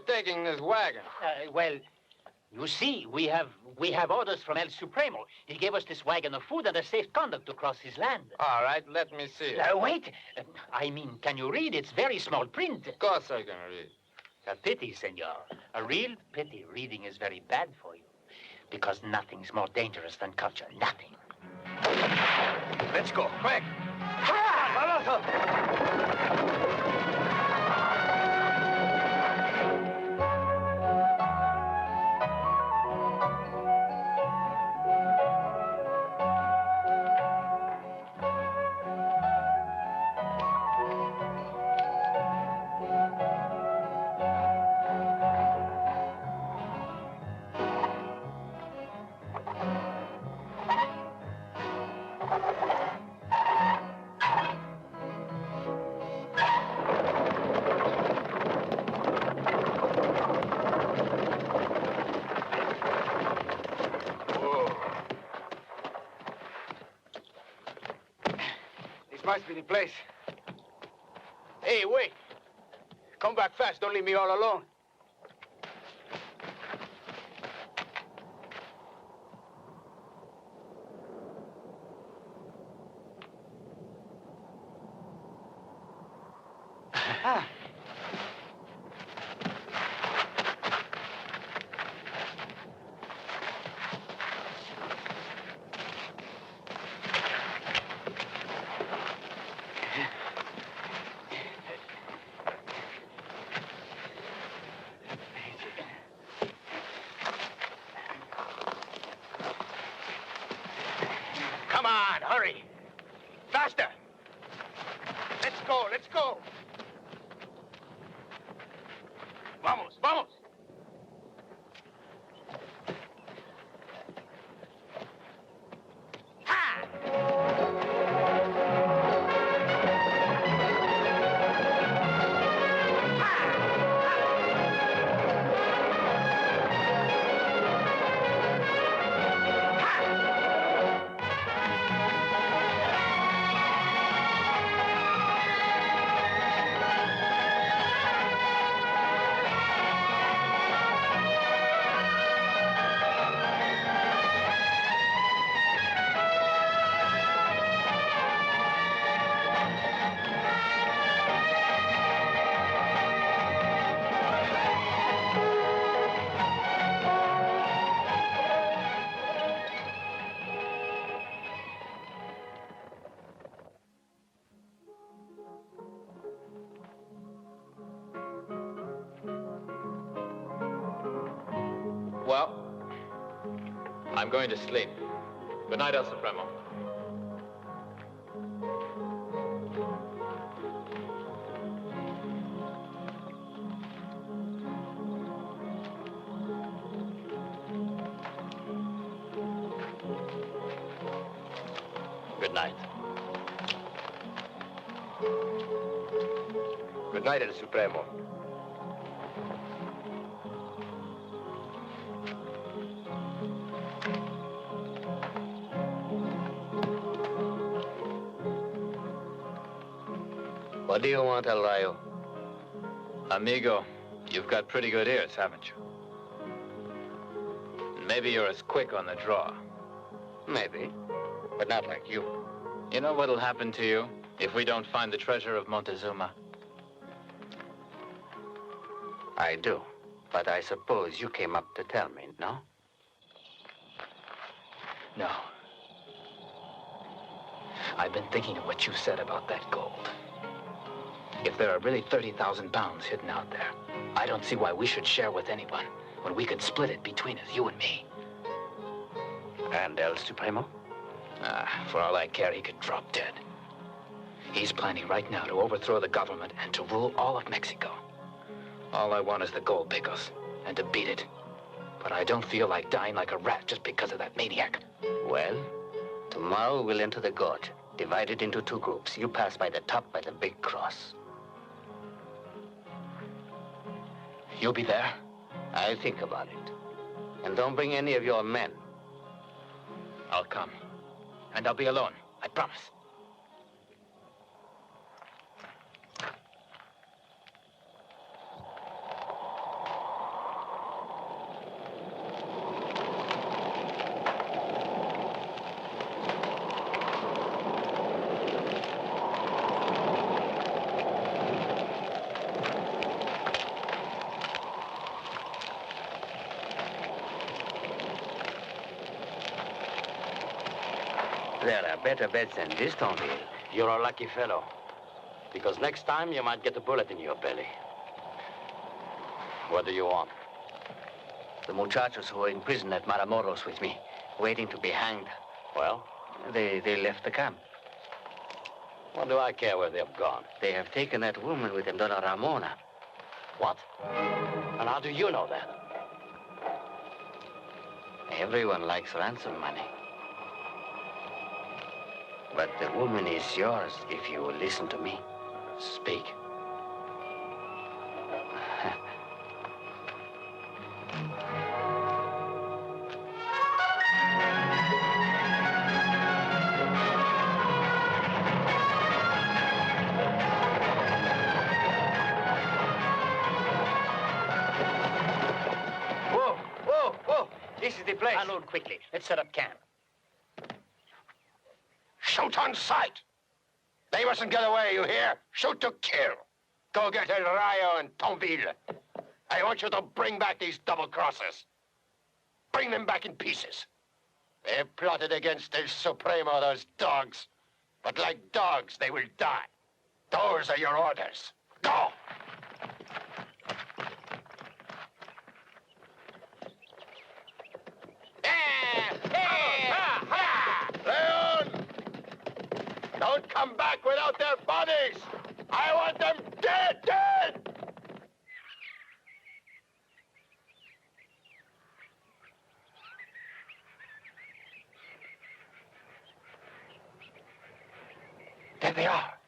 Taking this wagon? Well, you see, we have orders from El Supremo. He gave us this wagon of food and a safe conduct to cross his land. All right, let me see it. Wait. I mean, can you read? It's very small print. Of course I can read. A pity, senor. A real pity. Reading is very bad for you. Because nothing's more dangerous than culture. Nothing. Let's go, quick. Must be the place. Hey, wait. Come back fast. Don't leave me all alone. Come on, hurry. Faster. Let's go, let's go. Vamos, vamos. Well, I'm going to sleep. Good night, El Supremo. Good night. Good night, El Supremo. What do you want, El Rayo? Amigo, you've got pretty good ears, haven't you? Maybe you're as quick on the draw. Maybe, but not like you. You know what'll happen to you if we don't find the treasure of Montezuma? I do, but I suppose you came up to tell me, no? No. I've been thinking of what you said about that gold. If there are really 30,000 pounds hidden out there, I don't see why we should share with anyone when we could split it between us, you and me. And El Supremo? For all I care, he could drop dead. He's planning right now to overthrow the government and to rule all of Mexico. All I want is the gold, Pecos, and to beat it. But I don't feel like dying like a rat just because of that maniac. Well, tomorrow we'll enter the gorge, divided into 2 groups. You pass by the top by the big cross. You'll be there? I'll think about it. And don't bring any of your men. I'll come. And I'll be alone, I promise. There are better beds than this, Tonville. You're a lucky fellow. Because next time you might get a bullet in your belly. What do you want? The muchachos who were in prison at Matamoros with me, waiting to be hanged. Well? They left the camp. What do I care where they've gone? They have taken that woman with them, Donna Ramona. What? And how do you know that? Everyone likes ransom money. But the woman is yours if you will listen to me. Speak. Whoa! This is the place. Unload quickly. Let's set up camp. Shoot on sight. They mustn't get away, you hear? Shoot to kill. Go get El Rayo and Tonville. I want you to bring back these double-crossers. Bring them back in pieces. They've plotted against El Supremo, those dogs. But like dogs, they will die. Those are your orders. Go! Leon! Don't come back without their bodies! I want them dead! There they are.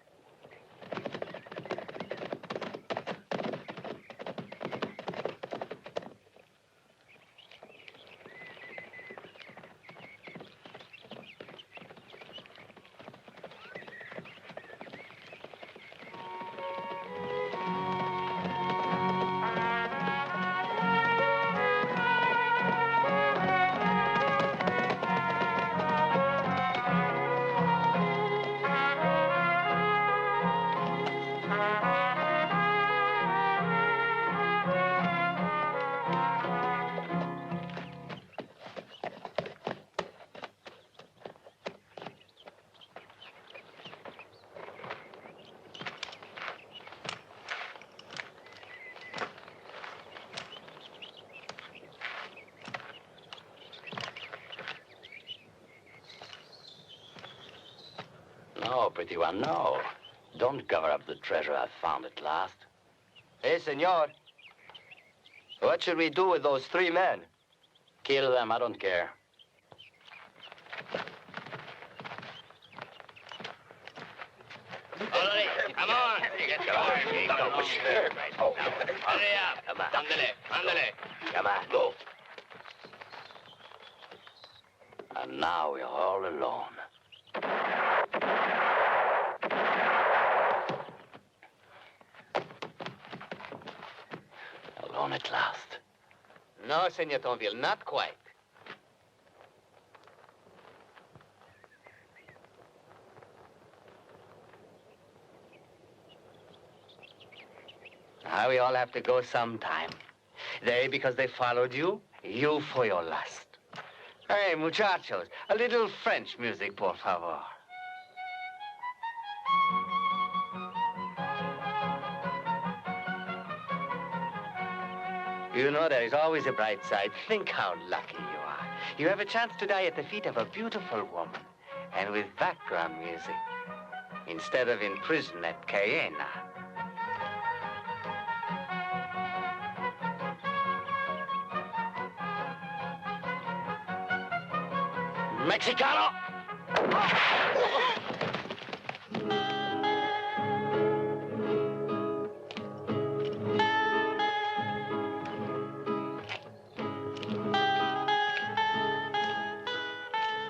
No, pretty one, no. Don't cover up the treasure I've found at last. Hey, senor. What should we do with those 3 men? Kill them, I don't care. Come on! Hurry up! Ándale! Come on. Go! And now we're all alone. Alone at last. No, Senor Tonville, not quite. Now we all have to go sometime. They because they followed you, you for your lust. Hey, muchachos, a little French music, por favor. You know, there is always a bright side. Think how lucky you are. You have a chance to die at the feet of a beautiful woman, and with background music, instead of in prison at Cayenne. Mexicano!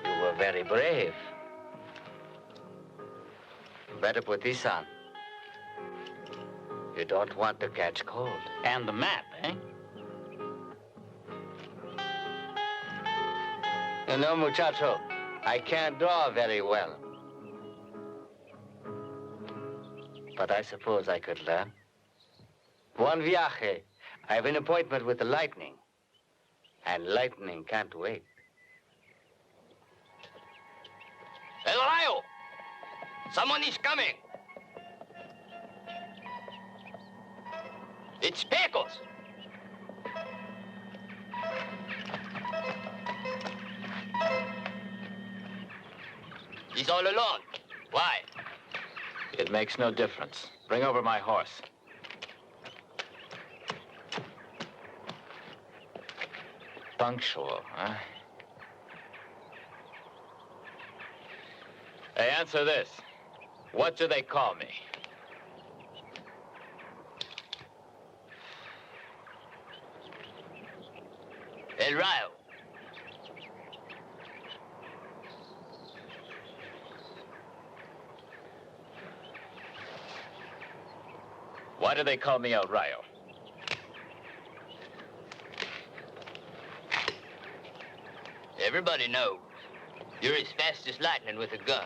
You were very brave. Better put this on. You don't want to catch cold. And the map, eh? You know, muchacho, I can't draw very well. But I suppose I could learn. Buen viaje. I have an appointment with the lightning. And lightning can't wait. El Rayo! Someone is coming. It's Pecos. He's all alone. Why? It makes no difference. Bring over my horse. Punctual, huh? Hey, answer this. What do they call me? El Rayo. Why do they call me El Rayo? Everybody knows. You're as fast as lightning with a gun.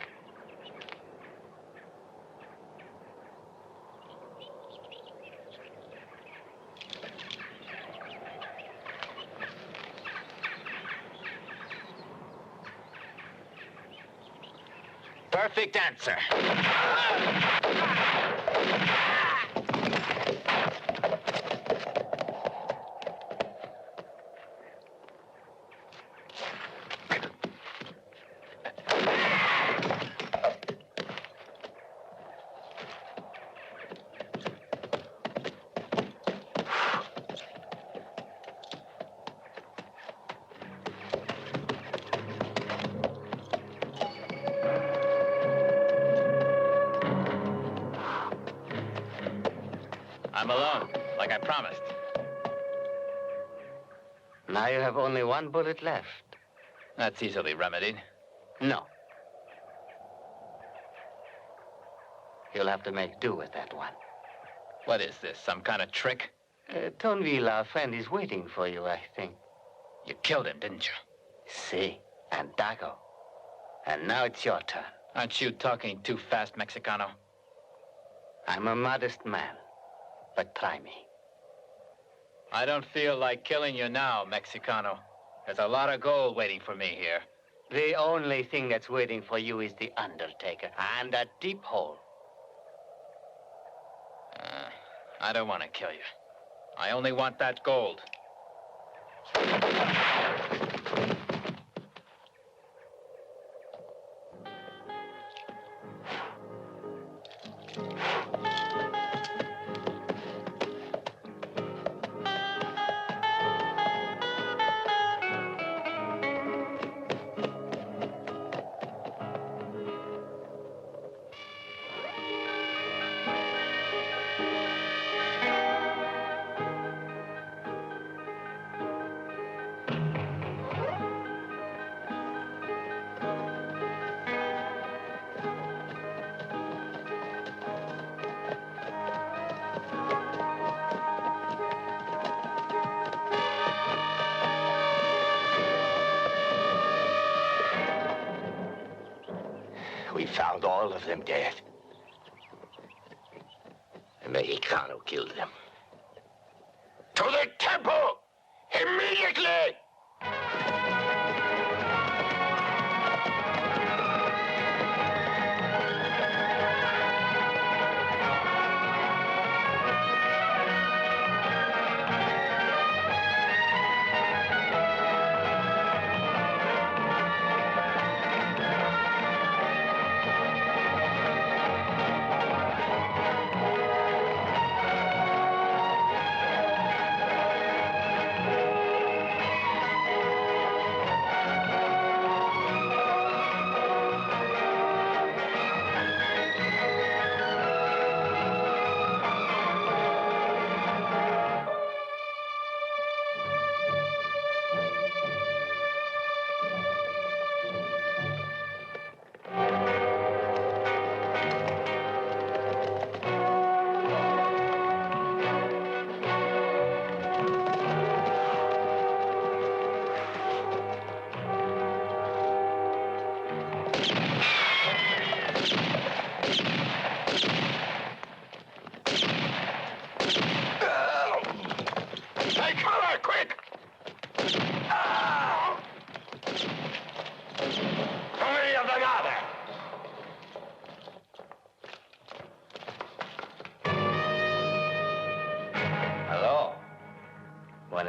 Perfect answer. I'm alone, like I promised. Now you have only one bullet left. That's easily remedied. No. You'll have to make do with that one. What is this, some kind of trick? Tonville, our friend, is waiting for you, I think. You killed him, didn't you? Si, and Dago. And now it's your turn. Aren't you talking too fast, Mexicano? I'm a modest man, but try me. I don't feel like killing you now, Mexicano. There's a lot of gold waiting for me here. The only thing that's waiting for you is the Undertaker and a deep hole. I don't want to kill you. I only want that gold. We found all of them dead. The Mexicano killed them. To the temple! Immediately!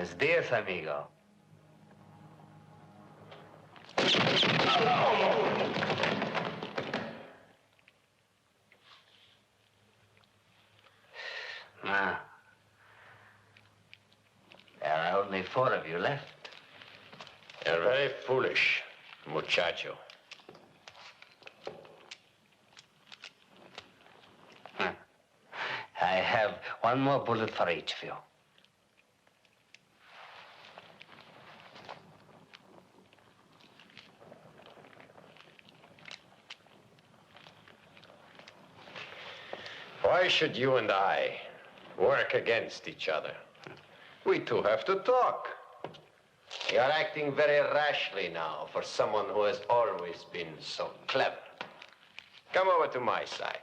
Buenos dias, amigo. Now, there are only 4 of you left. You're very foolish, muchacho. I have 1 more bullet for each of you. Why should you and I work against each other? We two have to talk. You're acting very rashly now for someone who has always been so clever. Come over to my side.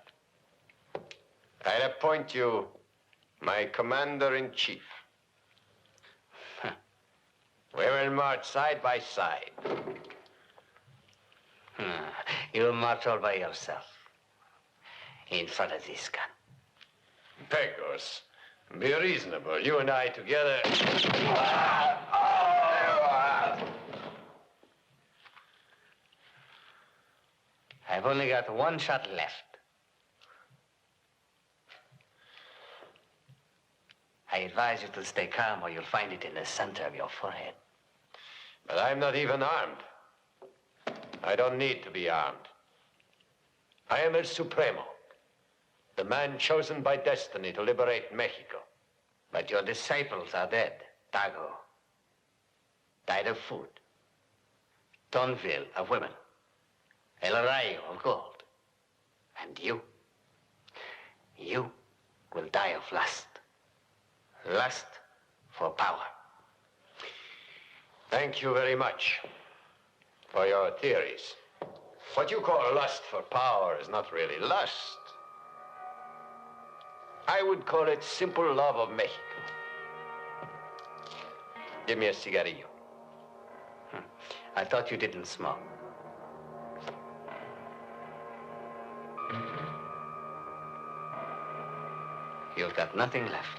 I'll appoint you my commander-in-chief. We will march side by side. You'll march all by yourself. In front of this gun. Pecos, be reasonable. You and I together. I've only got 1 shot left. I advise you to stay calm or you'll find it in the center of your forehead. But I'm not even armed. I don't need to be armed. I am El Supremo, the man chosen by destiny to liberate Mexico. But your disciples are dead. Dago died of food. Tonville of women. El Rayo of gold. And you will die of lust. Lust for power. Thank you very much for your theories. What you call lust for power is not really lust. I would call it simple love of Mexico. Give me a cigarillo. I thought you didn't smoke. You've got nothing left.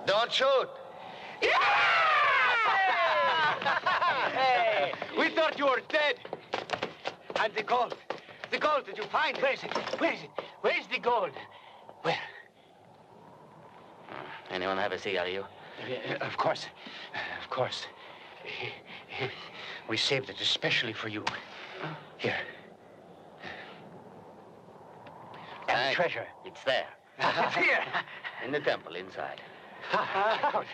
Don't shoot. Hey! And the gold. The gold, did you find it? Where is it? Where is it? Where's the gold? Where? Anyone have a cigar, you? Of course. Of course. We saved it especially for you. Here. And the treasure. It's there. It's here. In the temple, inside.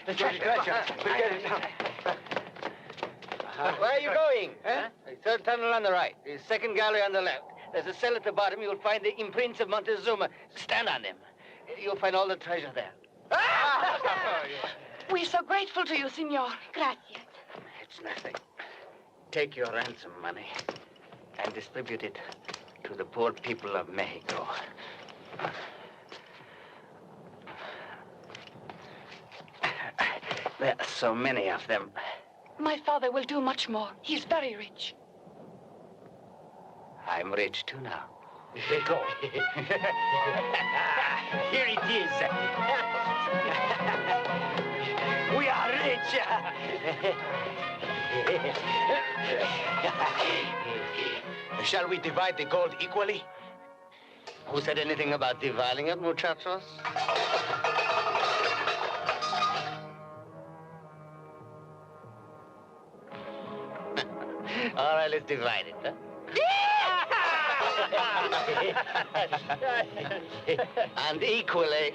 The treasure. Forget it now. Where are you going? Huh? Third tunnel on the right. The second gallery on the left. There's a cell at the bottom. You'll find the imprints of Montezuma. Stand on them. You'll find all the treasure there. We're so grateful to you, Signor. Gracias. It's nothing. Take your ransom money and distribute it to the poor people of Mexico. There are so many of them. My father will do much more. He's very rich. I'm rich too now. Go. Here it is. We are rich. Shall we divide the gold equally? Who said anything about dividing it, muchachos? All right, let's divide it, huh? And equally.